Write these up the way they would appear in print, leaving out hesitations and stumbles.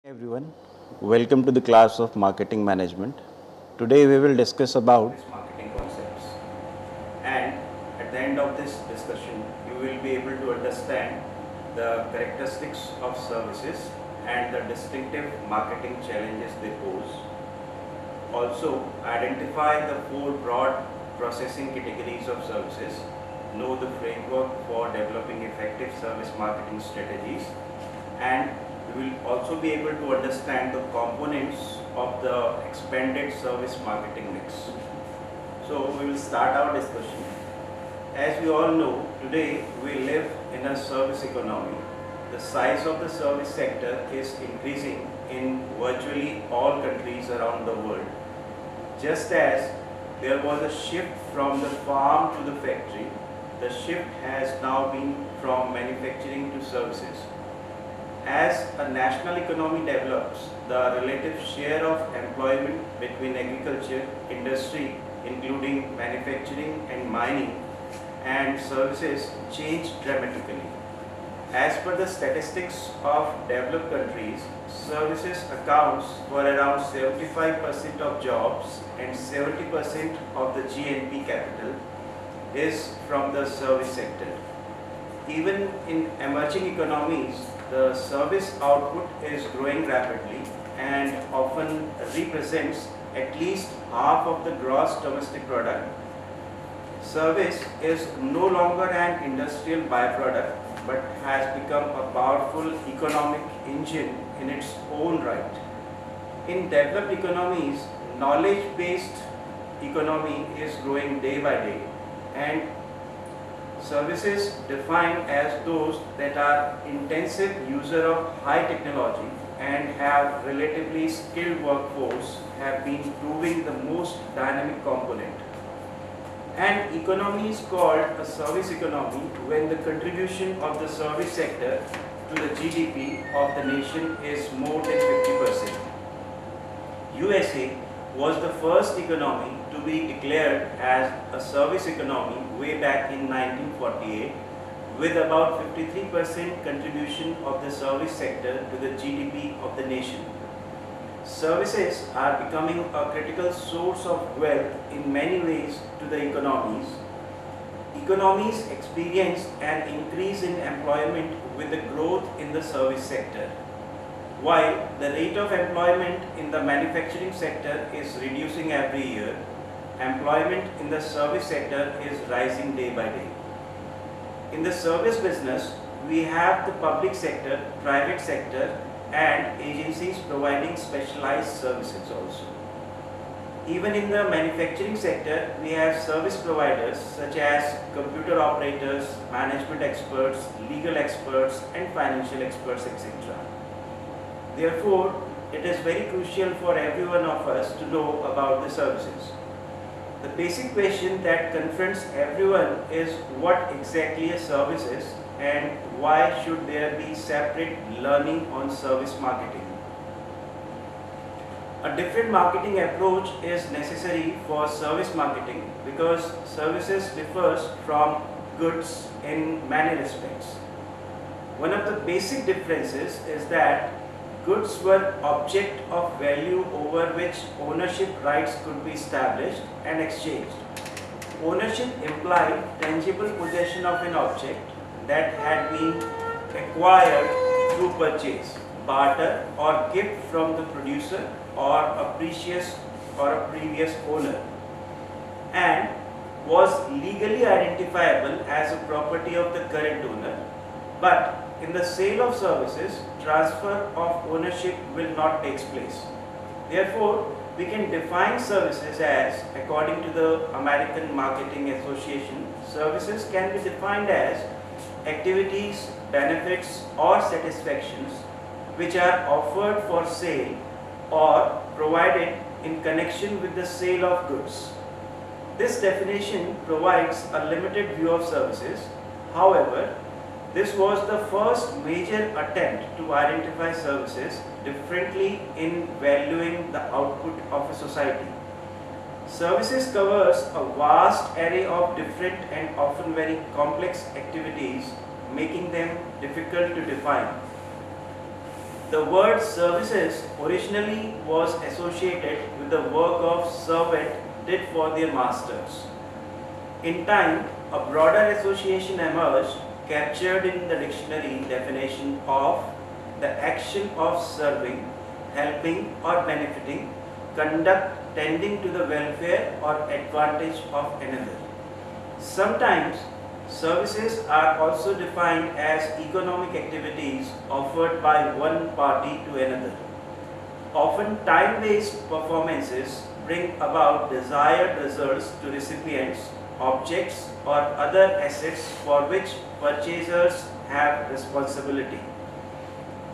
Everyone, welcome to the class of marketing management. Today we will discuss about marketing concepts, and at the end of this discussion you will be able to understand the characteristics of services and the distinctive marketing challenges they pose. Also identify the four broad processing categories of services, know the framework for developing effective service marketing strategies, and we will also be able to understand the components of the expanded service marketing mix. So we will start our discussion. As we all know, today we live in a service economy. The size of the service sector is increasing in virtually all countries around the world. Just as there was a shift from the farm to the factory, the shift has now been from manufacturing to services. As a national economy develops, the relative share of employment between agriculture, industry, including manufacturing and mining, and services change dramatically. As per the statistics of developed countries, services accounts for around 75% of jobs and 70% of the GNP capital is from the service sector. Even in emerging economies, the service output is growing rapidly and often represents at least half of the gross domestic product. Service is no longer an industrial byproduct but has become a powerful economic engine in its own right. In developed economies, knowledge-based economy is growing day by day, and services defined as those that are intensive user of high technology and have relatively skilled workforce have been proving the most dynamic component. An economy is called a service economy when the contribution of the service sector to the GDP of the nation is more than 50%. USA was the first economy to be declared as a service economy way back in 1948, with about 53% contribution of the service sector to the GDP of the nation. Services are becoming a critical source of wealth in many ways to the economies. Economies experienced an increase in employment with the growth in the service sector, while the rate of employment in the manufacturing sector is reducing every year. Employment in the service sector is rising day by day. In the service business, we have the public sector, private sector, and agencies providing specialized services also. Even in the manufacturing sector, we have service providers such as computer operators, management experts, legal experts, and financial experts, etc. Therefore, it is very crucial for every one of us to know about the services. The basic question that confronts everyone is what exactly a service is and why should there be separate learning on service marketing. A different marketing approach is necessary for service marketing because services differs from goods in many respects. One of the basic differences is that goods were object of value over which ownership rights could be established and exchanged. Ownership implied tangible possession of an object that had been acquired through purchase, barter, or gift from the producer or a previous owner, and was legally identifiable as a property of the current owner. But in the sale of services, transfer of ownership will not take place. Therefore, we can define services as, according to the American Marketing Association, services can be defined as activities, benefits, or satisfactions which are offered for sale or provided in connection with the sale of goods. This definition provides a limited view of services. However, this was the first major attempt to identify services differently in valuing the output of a society. Services covers a vast array of different and often very complex activities, making them difficult to define. The word services originally was associated with the work of servant did for their masters. In time, a broader association emerged, captured in the dictionary definition of the action of serving, helping or benefiting, conduct tending to the welfare or advantage of another. Sometimes, services are also defined as economic activities offered by one party to another. Often time-based performances bring about desired results to recipients, objects or other assets for which purchasers have responsibility.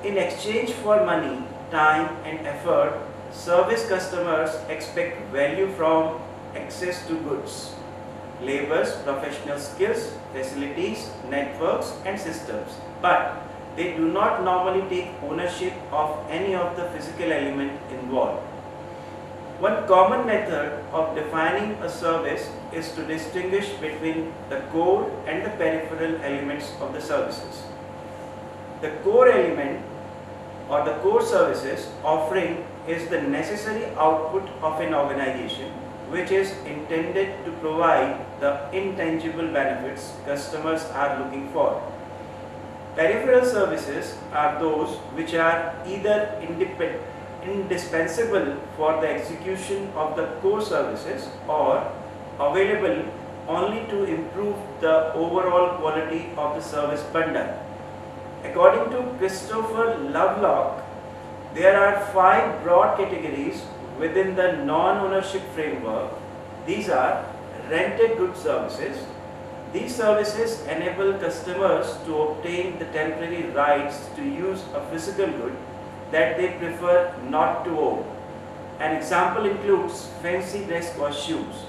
In exchange for money, time and effort, service customers expect value from access to goods, labors, professional skills, facilities, networks and systems, but they do not normally take ownership of any of the physical element involved. One common method of defining a service is to distinguish between the core and the peripheral elements of the services. The core element or the core services offering is the necessary output of an organization which is intended to provide the intangible benefits customers are looking for. Peripheral services are those which are either indispensable for the execution of the core services or available only to improve the overall quality of the service bundle. According to Christopher Lovelock, there are 5 broad categories within the non-ownership framework. These are rented goods services. These services enable customers to obtain the temporary rights to use a physical good that they prefer not to own. An example includes fancy dress or shoes.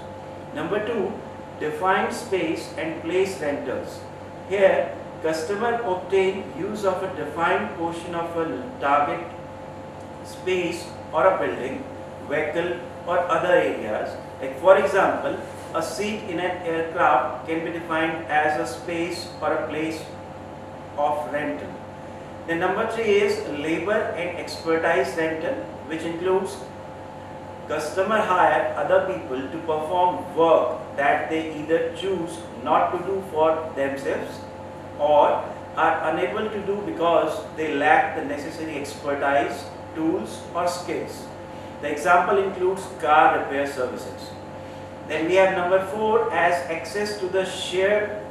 Number 2, defined space and place rentals. Here, customer obtain use of a defined portion of a target space or a building, vehicle or other areas. Like for example, a seat in an aircraft can be defined as a space or a place of rental. Then number 3 is labor and expertise rental, which includes customer hire other people to perform work that they either choose not to do for themselves or are unable to do because they lack the necessary expertise, tools or skills. The example includes car repair services. Then we have number 4 as access to the shared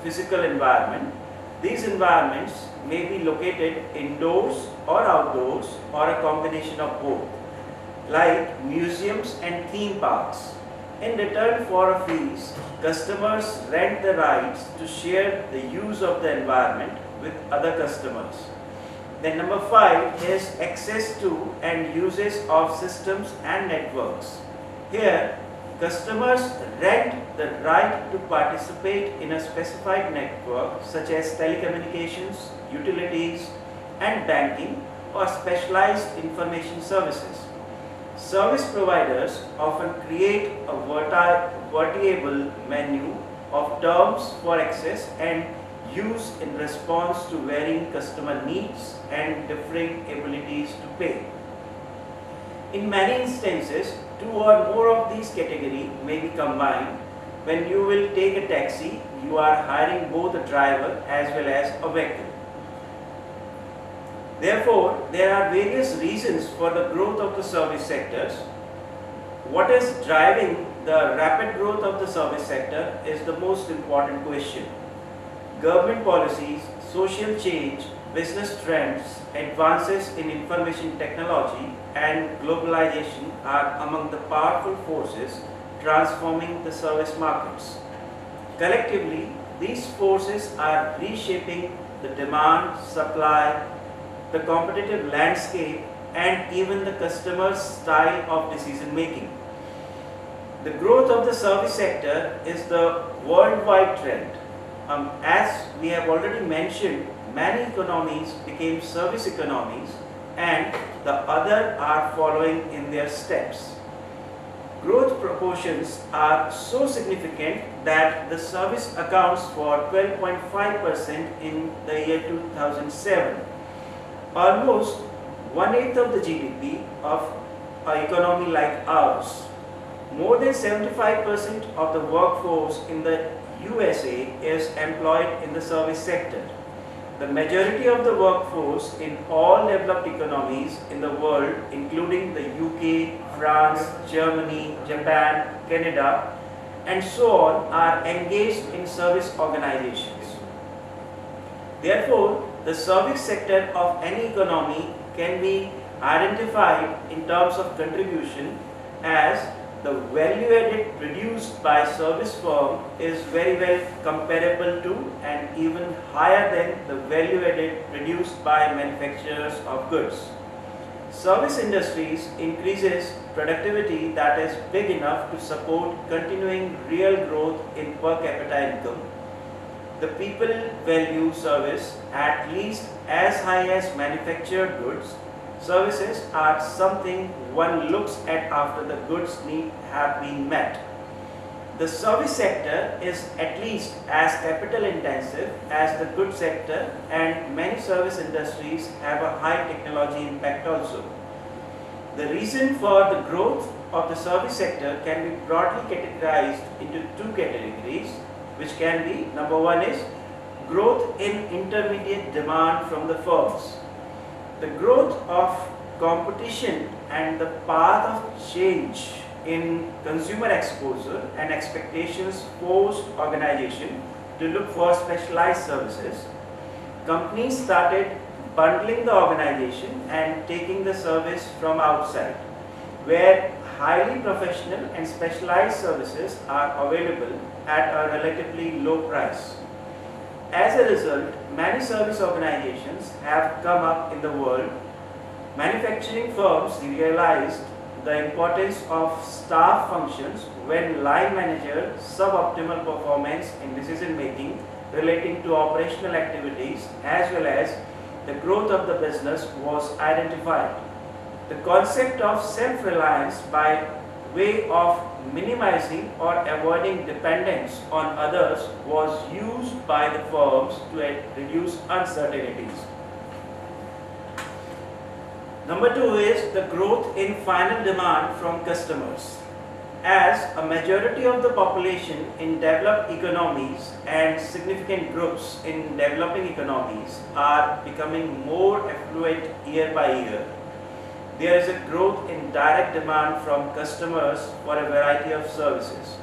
physical environment. These environments may be located indoors or outdoors or a combination of both, like museums and theme parks. In return for fees, customers rent the rights to share the use of the environment with other customers. Then number 5 is access to and uses of systems and networks. Here, customers rent the right to participate in a specified network such as telecommunications, utilities and banking or specialized information services. Service providers often create a vertical menu of terms for access and use in response to varying customer needs and differing abilities to pay. In many instances, 2 or more of these categories may be combined. When you will take a taxi, you are hiring both a driver as well as a vehicle. Therefore, there are various reasons for the growth of the service sectors. What is driving the rapid growth of the service sector is the most important question. Government policies, social change, business trends, advances in information technology and globalization are among the powerful forces transforming the service markets. Collectively, these forces are reshaping the demand, supply, the competitive landscape and even the customer's style of decision making. The growth of the service sector is the worldwide trend. As we have already mentioned, many economies became service economies and the other are following in their steps. Growth proportions are so significant that the service accounts for 12.5% in the year 2007. Almost 1/8 of the GDP of an economy like ours. More than 75% of the workforce in the USA is employed in the service sector. The majority of the workforce in all developed economies in the world, including the UK, France, Germany, Japan, Canada, and so on, are engaged in service organizations. Therefore, the service sector of any economy can be identified in terms of contribution as the value added produced by service firm is very well comparable to and even higher than the value added produced by manufacturers of goods. Service industries increases productivity that is big enough to support continuing real growth in per capita income. The people value service at least as high as manufactured goods. Services are something one looks at after the goods need have been met. The service sector is at least as capital intensive as the goods sector, and many service industries have a high technology impact also. The reason for the growth of the service sector can be broadly categorized into two categories, which can be, number one is growth in intermediate demand from the firms. The growth of competition and the path of change in consumer exposure and expectations forced organization to look for specialized services. Companies started bundling the organization and taking the service from outside, where highly professional and specialized services are available at a relatively low price. As a result, many service organizations have come up in the world. Manufacturing firms realized the importance of staff functions when line manager suboptimal performance in decision making relating to operational activities as well as the growth of the business was identified. The concept of self-reliance by way of minimizing or avoiding dependence on others was used by the firms to reduce uncertainties. Number two is the growth in final demand from customers. As a majority of the population in developed economies and significant groups in developing economies are becoming more affluent year by year, there is a growth in direct demand from customers for a variety of services.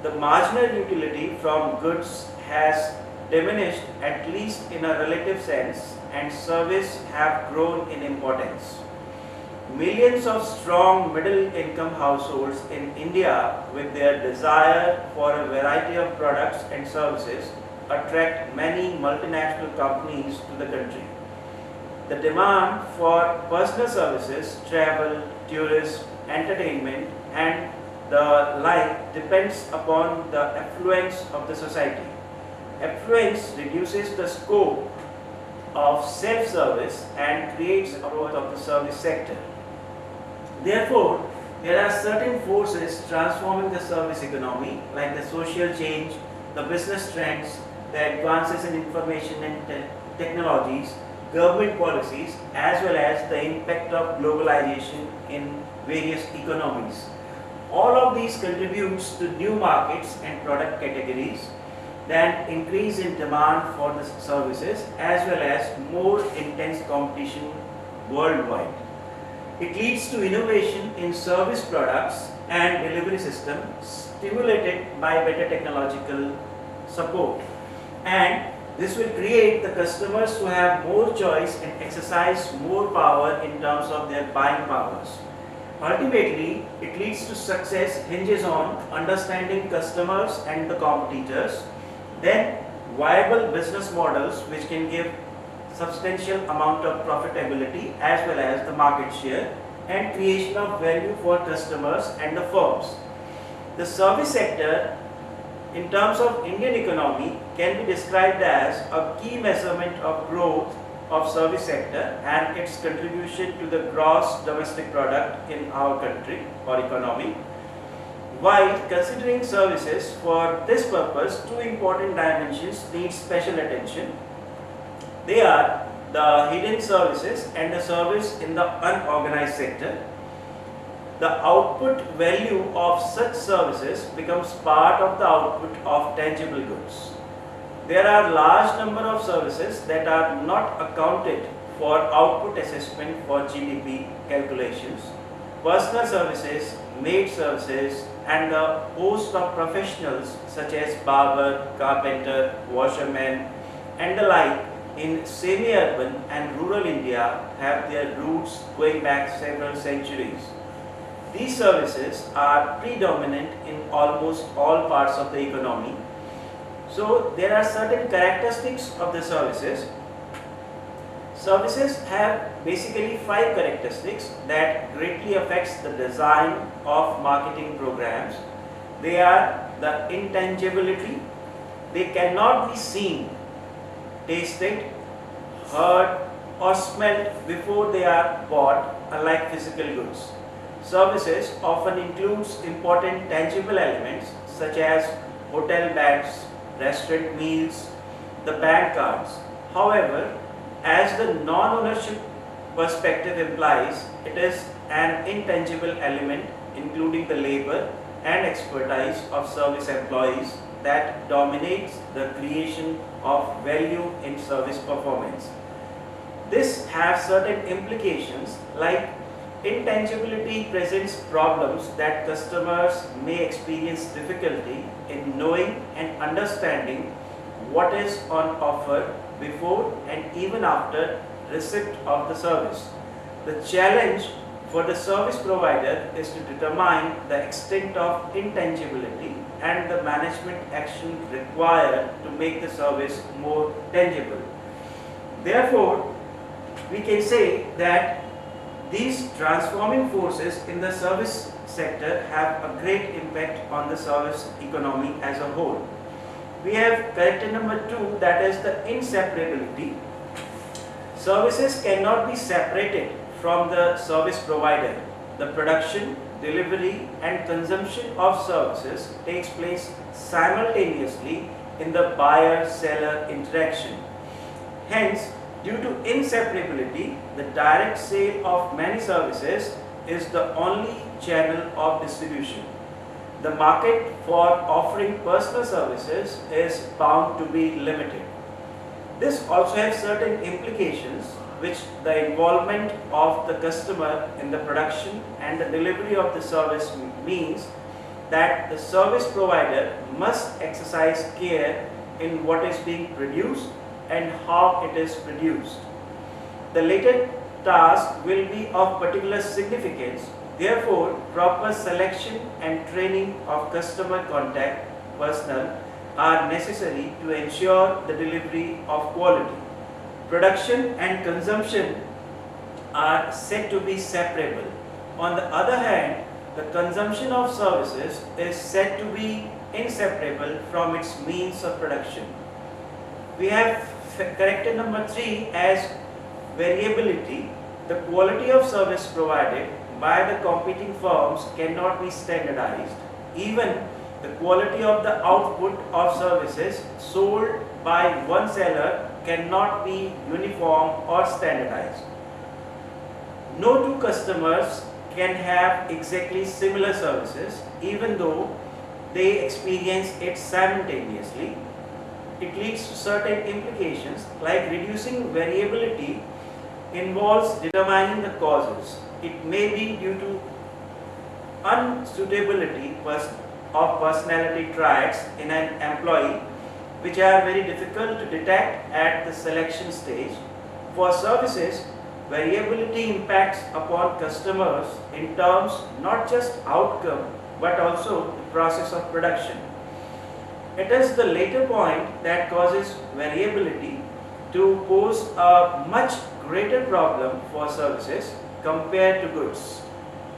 The marginal utility from goods has diminished at least in a relative sense, and service have grown in importance. Millions of strong middle income households in India, with their desire for a variety of products and services, attract many multinational companies to the country. The demand for personal services, travel, tourism, entertainment, and the like depends upon the affluence of the society. Affluence reduces the scope of self-service and creates a growth of the service sector. Therefore, there are certain forces transforming the service economy, like the social change, the business trends, the advances in information and technologies, government policies, as well as the impact of globalization in various economies. All of these contributes to new markets and product categories, then increase in demand for the services, as well as more intense competition worldwide. It leads to innovation in service products and delivery system stimulated by better technological support, and this will create the customers who have more choice and exercise more power in terms of their buying powers. Ultimately, it leads to success hinges on understanding customers and the competitors, then viable business models which can give substantial amount of profitability as well as the market share, and creation of value for customers and the firms. The service sector in terms of Indian economy can be described as a key measurement of growth of service sector and its contribution to the gross domestic product in our country or economy. While considering services for this purpose, two important dimensions need special attention. They are the hidden services and the service in the unorganized sector. The output value of such services becomes part of the output of tangible goods. There are large number of services that are not accounted for output assessment for GDP calculations. Personal services, maid services, and the host of professionals such as barber, carpenter, washerman, and the like in semi-urban and rural India have their roots going back several centuries. These services are predominant in almost all parts of the economy. So there are certain characteristics of the services. Services have basically 5 characteristics that greatly affects the design of marketing programs. They are the intangibility. They cannot be seen, tasted, heard or smelled before they are bought, unlike physical goods. Services often includes important tangible elements such as hotel beds, restaurant meals, the bank cards. However, as the non-ownership perspective implies, it is an intangible element including the labor and expertise of service employees that dominates the creation of value in service performance. This has certain implications like intangibility presents problems that customers may experience difficulty in knowing and understanding what is on offer before and even after receipt of the service. The challenge for the service provider is to determine the extent of intangibility and the management action required to make the service more tangible. Therefore, we can say that these transforming forces in the service sector have a great impact on the service economy as a whole. We have character number 2, that is the inseparability. Services cannot be separated from the service provider. The production, delivery and consumption of services takes place simultaneously in the buyer-seller interaction. Hence, due to inseparability, the direct sale of many services is the only channel of distribution. The market for offering personal services is bound to be limited. This also has certain implications, which the involvement of the customer in the production and the delivery of the service means that the service provider must exercise care in what is being produced and how it is produced. The latter task will be of particular significance. Therefore, proper selection and training of customer contact personnel are necessary to ensure the delivery of quality. Production and consumption are said to be separable. On the other hand, the consumption of services is said to be inseparable from its means of production. We have character number 3 as variability. The quality of service provided by the competing firms cannot be standardized. Even the quality of the output of services sold by one seller cannot be uniform or standardized. No two customers can have exactly similar services even though they experience it simultaneously. It leads to certain implications like reducing variability involves determining the causes. It may be due to unsuitability of personality traits in an employee, which are very difficult to detect at the selection stage. For services, variability impacts upon customers in terms not just outcome but also the process of production. It is the later point that causes variability to pose a much greater problem for services compared to goods.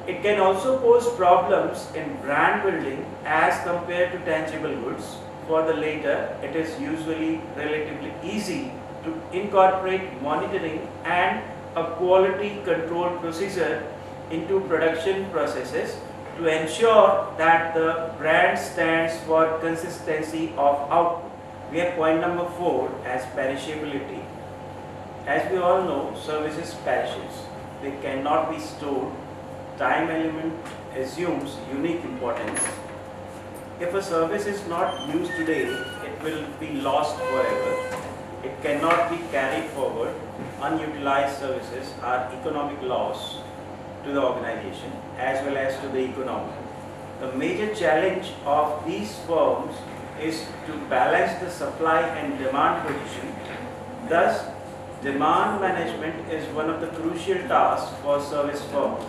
It can also pose problems in brand building as compared to tangible goods. For the later, it is usually relatively easy to incorporate monitoring and a quality control procedure into production processes to ensure that the brand stands for consistency of output. We have point number 4 as perishability. As we all know, services perishes. They cannot be stored. Time element assumes unique importance. If a service is not used today, it will be lost forever. It cannot be carried forward. Unutilized services are economic loss to the organization as well as to the economy. The major challenge of these firms is to balance the supply and demand position. Thus, demand management is one of the crucial tasks for service firms.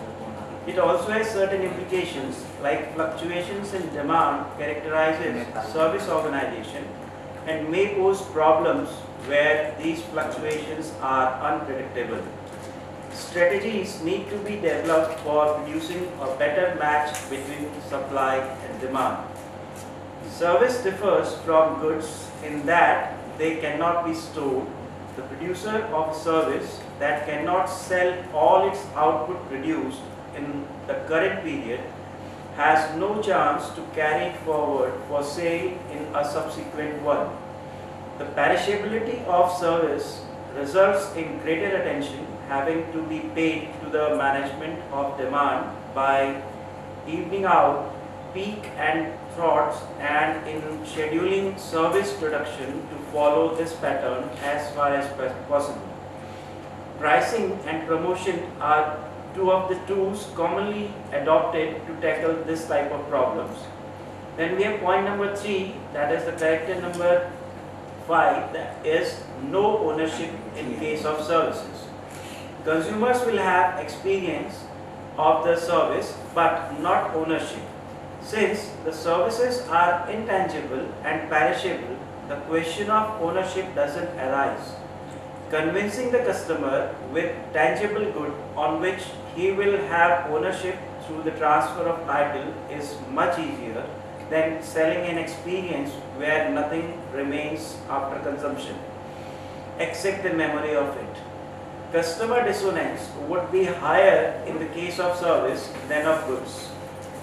It also has certain implications like fluctuations in demand characterizes service organization and may pose problems where these fluctuations are unpredictable. Strategies need to be developed for producing a better match between supply and demand. Service differs from goods in that they cannot be stored. The producer of a service that cannot sell all its output produced in the current period has no chance to carry it forward for sale in a subsequent one. The perishability of service results in greater attention having to be paid to the management of demand by evening out peak and thoughts and in scheduling service production to follow this pattern as far as possible. Pricing and promotion are two of the tools commonly adopted to tackle this type of problems. Then we have point number 3, that is the character number 5, that is no ownership in case of services. Consumers will have experience of the service but not ownership. Since the services are intangible and perishable, the question of ownership doesn't arise. Convincing the customer with tangible good on which he will have ownership through the transfer of title is much easier than selling an experience where nothing remains after consumption, except the memory of it. Customer dissonance would be higher in the case of service than of goods.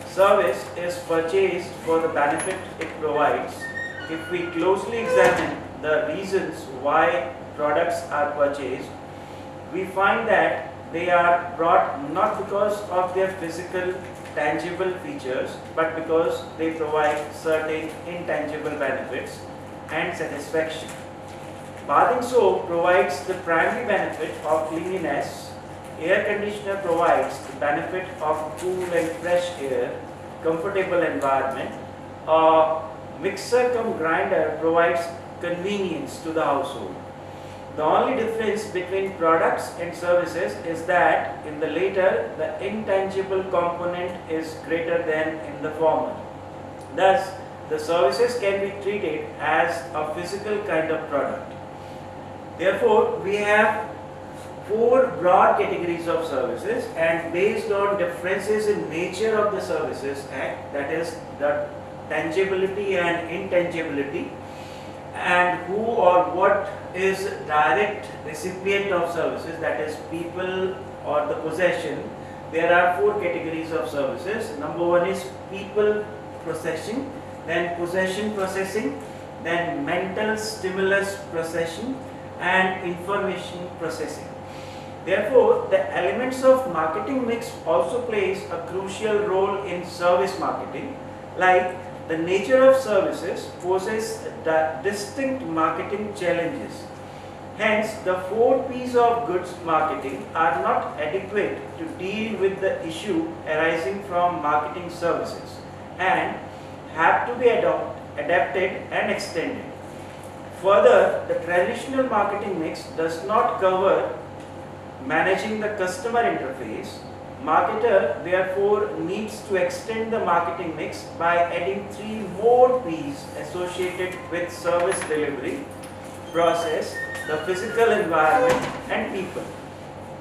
Service is purchased for the benefit it provides. If we closely examine the reasons why products are purchased, we find that they are bought not because of their physical, tangible features, but because they provide certain intangible benefits and satisfaction. Bathing soap provides the primary benefit of cleanliness. Air conditioner provides the benefit of cool and fresh air, comfortable environment. A mixer cum grinder provides convenience to the household. The only difference between products and services is that in the later, the intangible component is greater than in the former. Thus, the services can be treated as a physical kind of product. Therefore, we have 4 broad categories of services, and based on differences in nature of the services act, that is the tangibility and intangibility, and who or what is direct recipient of services, that is people or the possession. There are 4 categories of services. Number 1 is people processing, then possession processing, then mental stimulus processing, and information processing. Therefore, the elements of marketing mix also plays a crucial role in service marketing, like the nature of services poses distinct marketing challenges. Hence, the 4 P's of goods marketing are not adequate to deal with the issue arising from marketing services and have to be adapted and extended. Further, the traditional marketing mix does not cover managing the customer interface. Marketer therefore needs to extend the marketing mix by adding 3 more P's associated with service delivery, process, the physical environment, and people.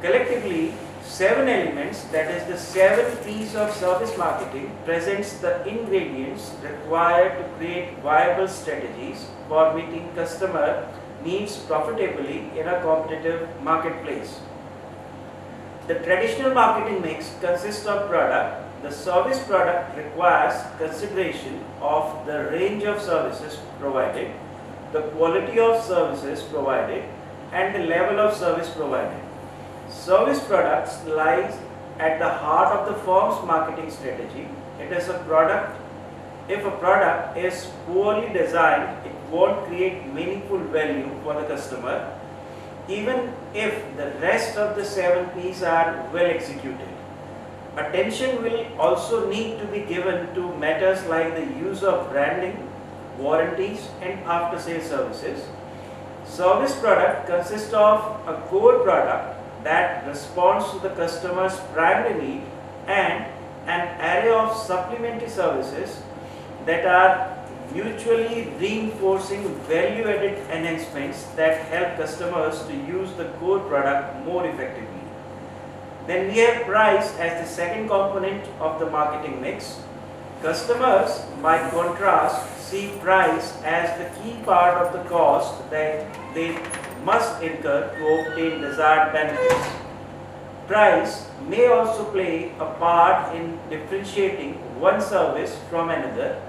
Collectively, 7 elements, that is the 7 P's of service marketing, presents the ingredients required to create viable strategies for meeting customer needs profitably in a competitive marketplace. The traditional marketing mix consists of product. The service product requires consideration of the range of services provided, the quality of services provided, and the level of service provided. Service products lies at the heart of the firm's marketing strategy. It is a product. If a product is poorly designed, it won't create meaningful value for the customer, even if the rest of the 7 P's are well executed. Attention will also need to be given to matters like the use of branding, warranties and after-sales services. Service product consists of a core product that responds to the customer's primary need and an array of supplementary services that are mutually reinforcing value-added enhancements that help customers to use the core product more effectively. Then we have price as the second component of the marketing mix. Customers, by contrast, see price as the key part of the cost that they must incur to obtain desired benefits. Price may also play a part in differentiating one service from another,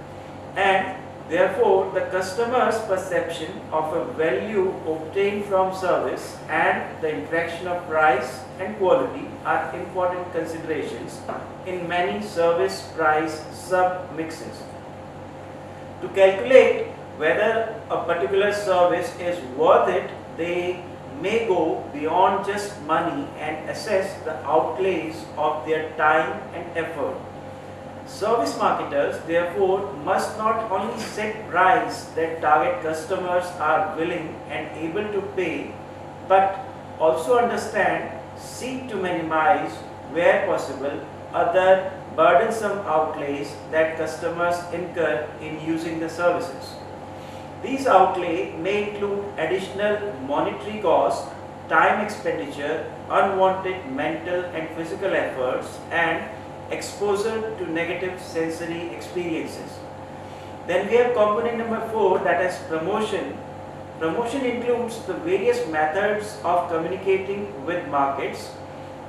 and therefore the customer's perception of a value obtained from service and the interaction of price and quality are important considerations in many service price sub-mixes. To calculate whether a particular service is worth it, they may go beyond just money and assess the outlays of their time and effort. Service marketers therefore must not only set price that target customers are willing and able to pay, but also understand, seek to minimize where possible other burdensome outlays that customers incur in using the services. These outlays may include additional monetary costs, time expenditure, unwanted mental and physical efforts, and exposure to negative sensory experiences. Then we have component number 4, that is promotion. Promotion includes the various methods of communicating with markets,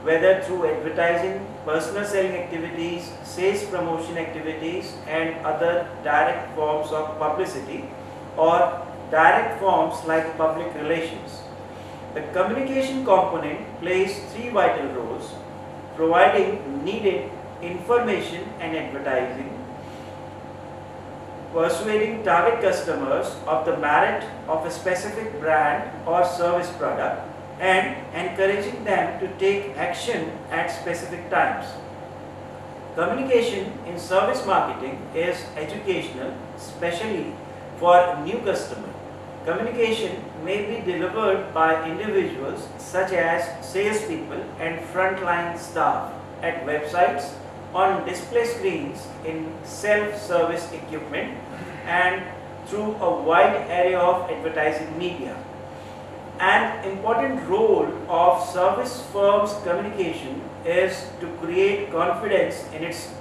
whether through advertising, personal selling activities, sales promotion activities, and other direct forms of publicity or direct forms like public relations. The communication component plays 3 vital roles: providing needed information and advertising, persuading target customers of the merit of a specific brand or service product, and encouraging them to take action at specific times. Communication in service marketing is educational, especially for new customers. Communication may be delivered by individuals such as salespeople and frontline staff at websites, on display screens, in self-service equipment, and through a wide array of advertising media. An important role of service firms' communication is to create confidence in its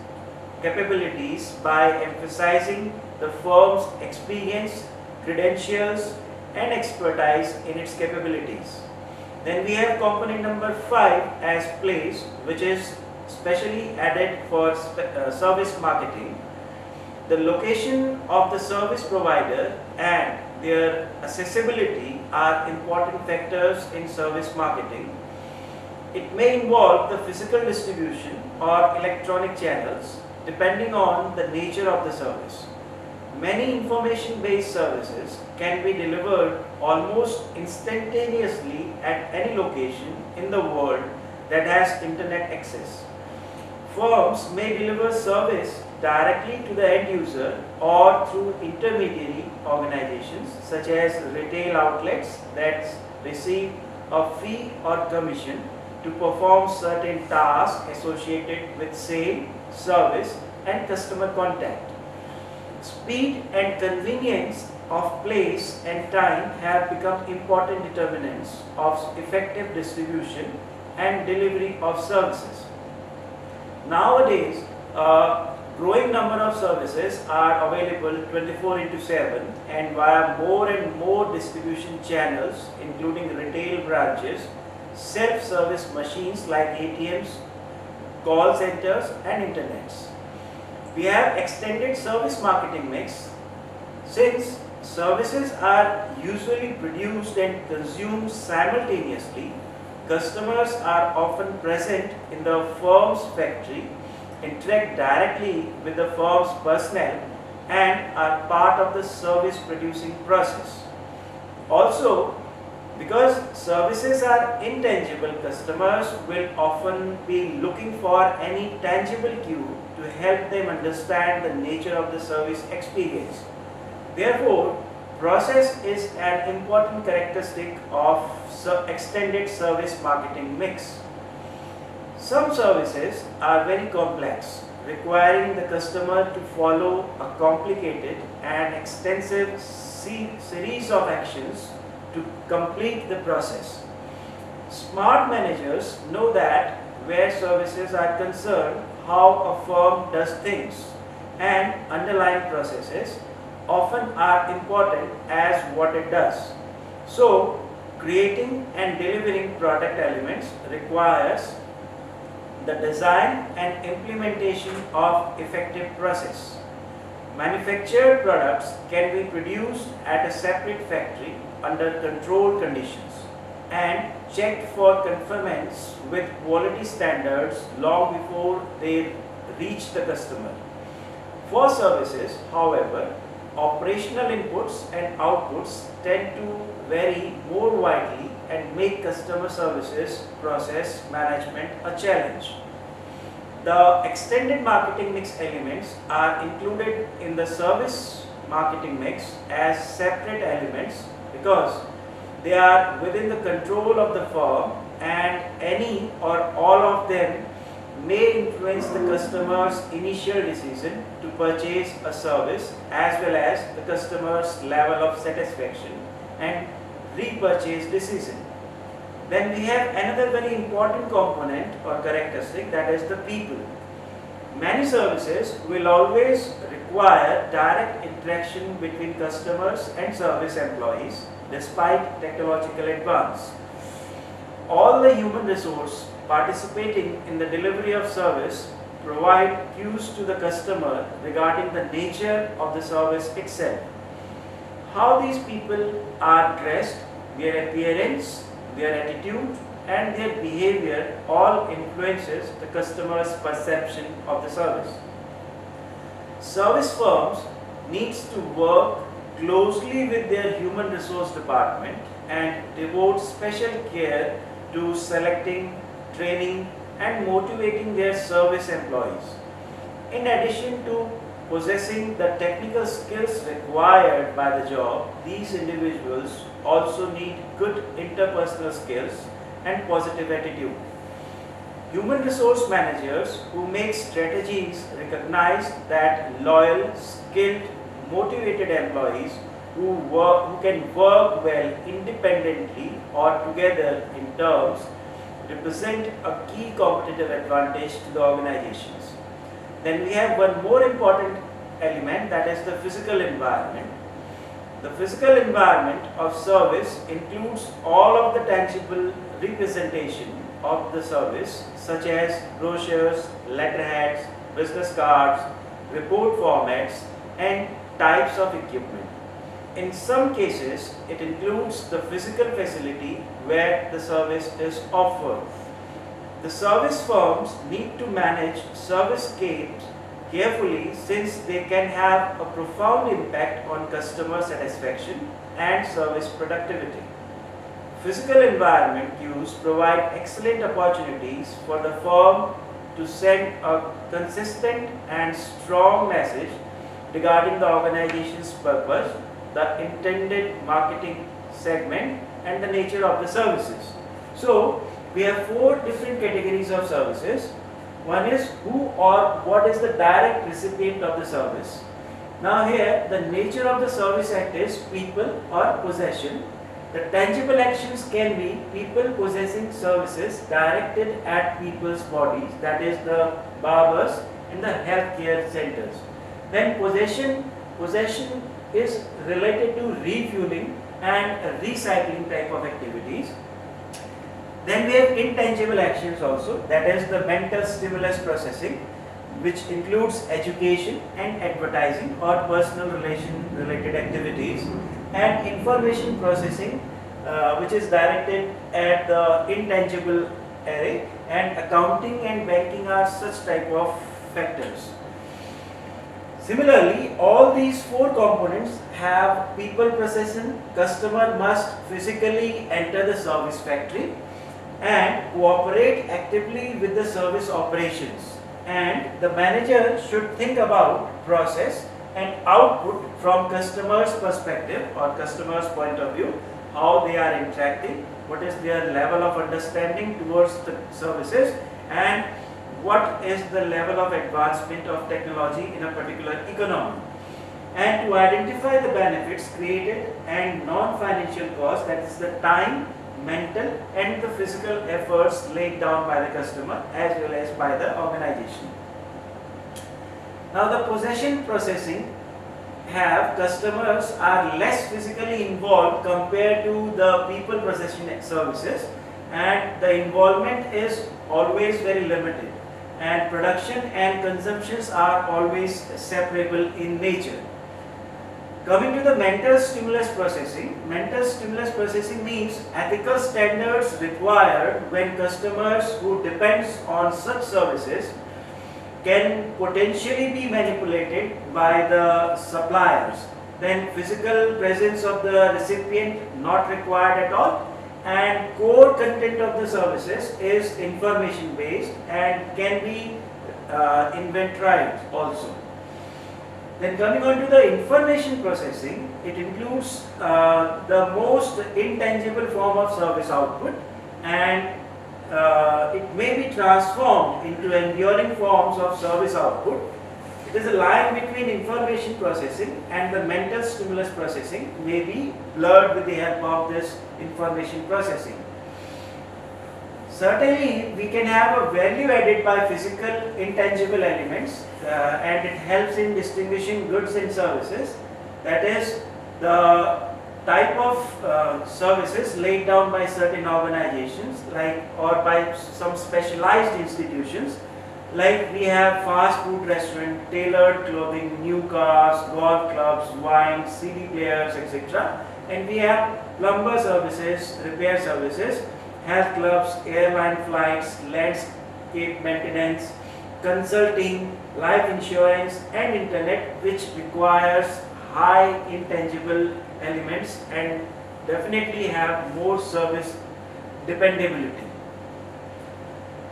capabilities by emphasizing the firm's experience, credentials, and expertise in its capabilities. Then we have component number 5 as place, which is specially added for service marketing. The location of the service provider and their accessibility are important factors in service marketing. It may involve the physical distribution or electronic channels depending on the nature of the service. Many information-based services can be delivered almost instantaneously at any location in the world that has internet access. Firms may deliver service directly to the end user or through intermediary organizations such as retail outlets that receive a fee or commission to perform certain tasks associated with sale, service, and customer contact. Speed and convenience of place and time have become important determinants of effective distribution and delivery of services. Nowadays, a growing number of services are available 24/7 and via more and more distribution channels, including retail branches, self-service machines like ATMs, call centers, and internets. We have extended service marketing mix. Since services are usually produced and consumed simultaneously. Customers are often present in the firm's factory, interact directly with the firm's personnel, and are part of the service producing process. Also, because services are intangible, customers will often be looking for any tangible cue to help them understand the nature of the service experience. Therefore, process is an important characteristic of extended service marketing mix. Some services are very complex, requiring the customer to follow a complicated and extensive series of actions to complete the process. Smart managers know that where services are concerned, how a firm does things, and underlying processes often are important as what it does. So, creating and delivering product elements requires the design and implementation of effective process. Manufactured products can be produced at a separate factory under controlled conditions and checked for conformance with quality standards long before they reach the customer. For services, however, operational inputs and outputs tend to vary more widely and make customer services process management a challenge. The extended marketing mix elements are included in the service marketing mix as separate elements because they are within the control of the firm and any or all of them may influence the customer's initial decision to purchase a service as well as the customer's level of satisfaction and repurchase decision. Then we have another very important component or characteristic, that is the people. Many services will always require direct interaction between customers and service employees despite technological advance. All the human resource participating in the delivery of service provide cues to the customer regarding the nature of the service itself. How these people are dressed, their appearance, their attitude and their behavior all influences the customer's perception of the service. Service firms needs to work closely with their human resource department and devote special care to selecting, training and motivating their service employees. In addition to possessing the technical skills required by the job, these individuals also need good interpersonal skills and positive attitude. Human resource managers who make strategies recognize that loyal, skilled, motivated employees who can work well independently or together in terms represent a key competitive advantage to the organizations. Then we have one more important element, that is the physical environment. The physical environment of service includes all of the tangible representation of the service such as brochures, letterheads, business cards, report formats and types of equipment. In some cases, it includes the physical facility where the service is offered. The service firms need to manage servicescapes carefully since they can have a profound impact on customer satisfaction and service productivity. Physical environment cues provide excellent opportunities for the firm to send a consistent and strong message regarding the organization's purpose, the intended marketing segment and the nature of the services. So, we have four different categories of services. One is who or what is the direct recipient of the service. Now here, the nature of the service act is people or possession. The tangible actions can be people possessing services directed at people's bodies, that is the barbers and the healthcare centers. Then possession is related to refueling and recycling type of activities. Then we have intangible actions also, that is the mental stimulus processing. which includes education and advertising or personal relation related activities, and information processing, which is directed at the intangible area, and accounting and banking are such type of factors. Similarly, all these four components have people processing. Customer must physically enter the service factory and cooperate actively with the service operations, and the manager should think about process and output from customer's perspective or customer's point of view, how they are interacting, what is their level of understanding towards the services, and what is the level of advancement of technology in a particular economy, and to identify the benefits created and non-financial costs, that is the time, mental and the physical efforts laid down by the customer as well as by the organization. Now the possession processing have customers are less physically involved compared to the people processing services, and the involvement is always very limited, and production and consumptions are always separable in nature. Coming to the mental stimulus processing means ethical standards required when customers who depends on such services can potentially be manipulated by the suppliers. Then physical presence of the recipient not required at all, and core content of the services is information based and can be inventorized also. Then coming on to the information processing, it includes the most intangible form of service output, and it may be transformed into enduring forms of service output. It is a line between information processing and the mental stimulus processing may be blurred with the help of this information processing. Certainly, we can have a value added by physical intangible elements, and it helps in distinguishing goods and services. That is the type of services laid down by certain organizations, like or by some specialized institutions. Like we have fast food restaurant, tailored clothing, new cars, golf clubs, wine, CD players, etc. And we have plumber services, repair services, health clubs, airline flights, landscape maintenance, consulting, life insurance and internet, which requires high intangible elements and definitely have more service dependability.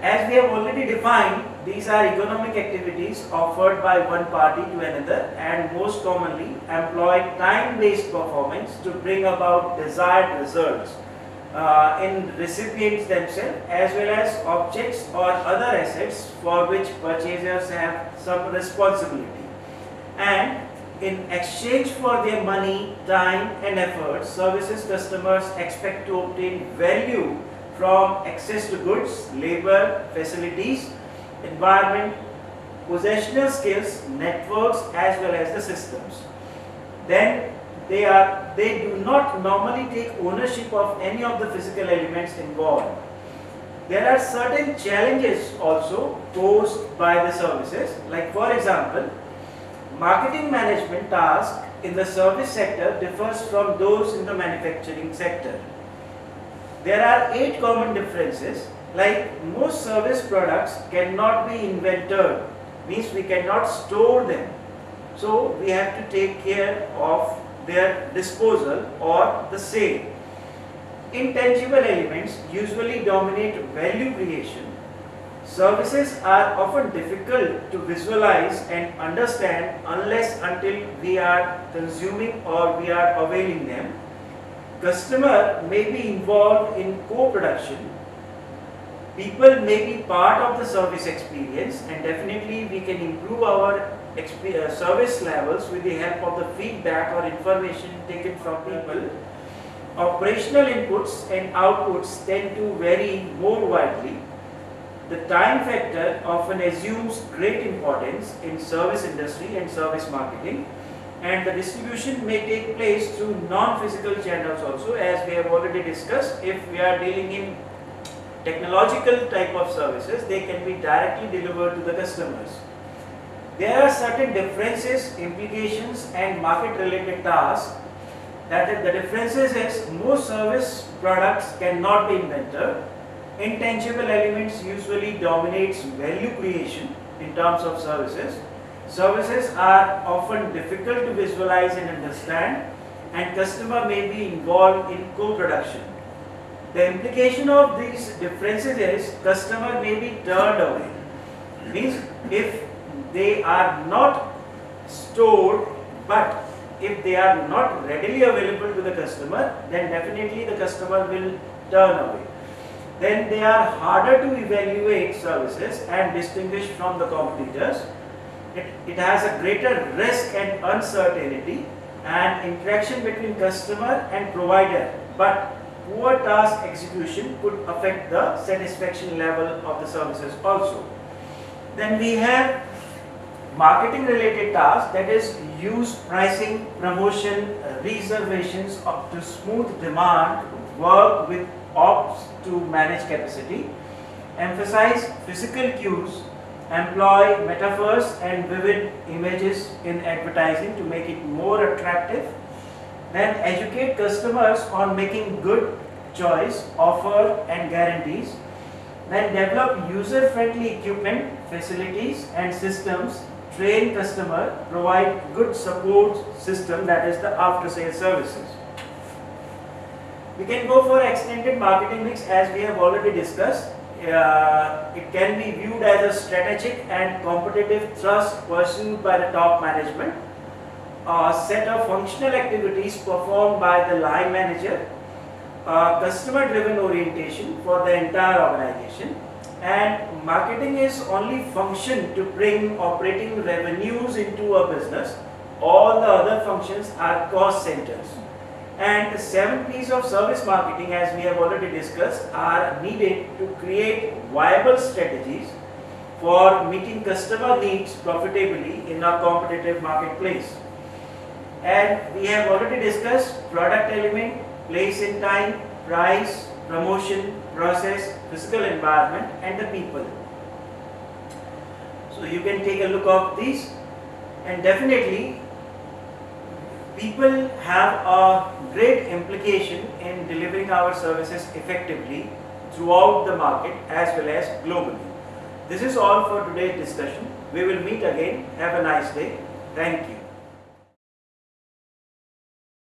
As we have already defined, these are economic activities offered by one party to another and most commonly employ time-based performance to bring about desired results in recipients themselves as well as objects or other assets for which purchasers have some responsibility. And in exchange for their money, time and effort, services customers expect to obtain value from access to goods, labor, facilities, environment, possessional skills, networks as well as the systems. Then they do not normally take ownership of any of the physical elements involved. There are certain challenges also posed by the services, like for example, marketing management task in the service sector differs from those in the manufacturing sector. There are 8 common differences, like most service products cannot be inventored, means we cannot store them. So we have to take care of their disposal or the sale. Intangible elements usually dominate value creation. Services are often difficult to visualize and understand unless until we are consuming or we are availing them. Customer may be involved in co-production. People may be part of the service experience, and definitely we can improve our service levels with the help of the feedback or information taken from people. Operational inputs and outputs tend to vary more widely. The time factor often assumes great importance in service industry and service marketing, and the distribution may take place through non-physical channels also, as we have already discussed. If we are dealing in technological type of services, they can be directly delivered to the customers. There are certain differences, implications and market related tasks. That the differences is most service products cannot be invented. Intangible elements usually dominates value creation in terms of services. Services are often difficult to visualize and understand, and customer may be involved in co-production. The implication of these differences is customer may be turned away. Means if they are not stored, but if they are not readily available to the customer, then definitely the customer will turn away. Then they are harder to evaluate services and distinguish from the competitors. It has a greater risk and uncertainty and interaction between customer and provider, but poor task execution could affect the satisfaction level of the services also. Then we have marketing related tasks, that is use pricing, promotion, reservations to smooth demand, work with ops to manage capacity, emphasize physical cues, employ metaphors and vivid images in advertising to make it more attractive, then educate customers on making good choice, offer and guarantees, then develop user-friendly equipment, facilities and systems, train customer, provide good support system, that is the after-sales services. We can go for extended marketing mix as we have already discussed. It can be viewed as a strategic and competitive thrust pursued by the top management, a set of functional activities performed by the line manager, customer driven orientation for the entire organization, and marketing is only function to bring operating revenues into a business. All the other functions are cost centers. And the 7 P's of service marketing, as we have already discussed, are needed to create viable strategies for meeting customer needs profitably in a competitive marketplace. And we have already discussed product element, place in time, price, promotion, process, physical environment and the people. So you can take a look of these, and definitely people have a great implication in delivering our services effectively throughout the market as well as globally. This is all for today's discussion. We will meet again. Have a nice day. Thank you.